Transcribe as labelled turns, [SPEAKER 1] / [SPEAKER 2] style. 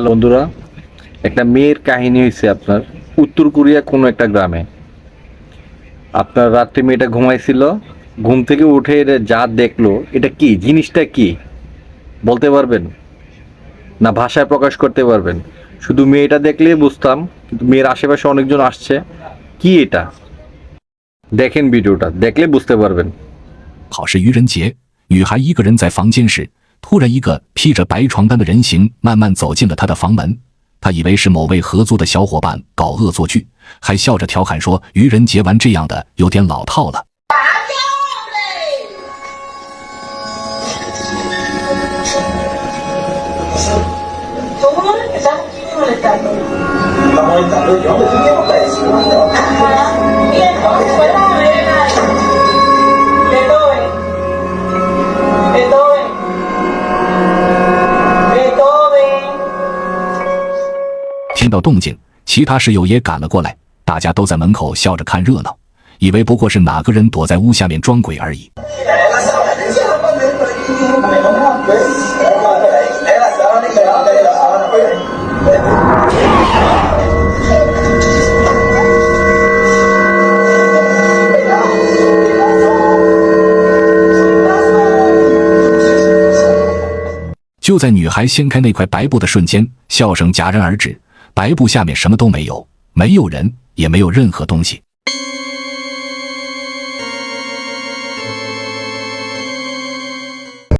[SPEAKER 1] হ্যালো বন্ধুরা, একটা মেয়ের কাহিনী হয়েছে আপনার উত্তর কোরিয়া কোনো একটা গ্রামে। আপনার রাত্রে মেয়েটা ঘুমাইছিল, ঘুম থেকে উঠে এটা যা দেখলো, এটা কি জিনিসটা কি বলতে পারবেন? না ভাষায় প্রকাশ করতে পারবেন? শুধু মেয়েটা দেখলেই বুঝতাম, কিন্তু মেয়ের আশেপাশে অনেকজন আসছে। কি এটা? দেখেন, ভিডিওটা দেখলে বুঝতে পারবেন।
[SPEAKER 2] 好是愚人节，女孩一个人在房间时，突然一个披着白床单的人形慢慢走进了她的房门。她以为是某位合租的小伙伴搞恶作剧，还笑着调侃说：“愚人节玩这样的有点老套了。”听到动静，其他室友也赶了过来，大家都在门口笑着看热闹，以为不过是哪个人躲在屋下面装鬼而已。就在女孩掀开那块白布的瞬间，笑声戛然而止，白布下面什么都没有，没有人，也没有任何东西。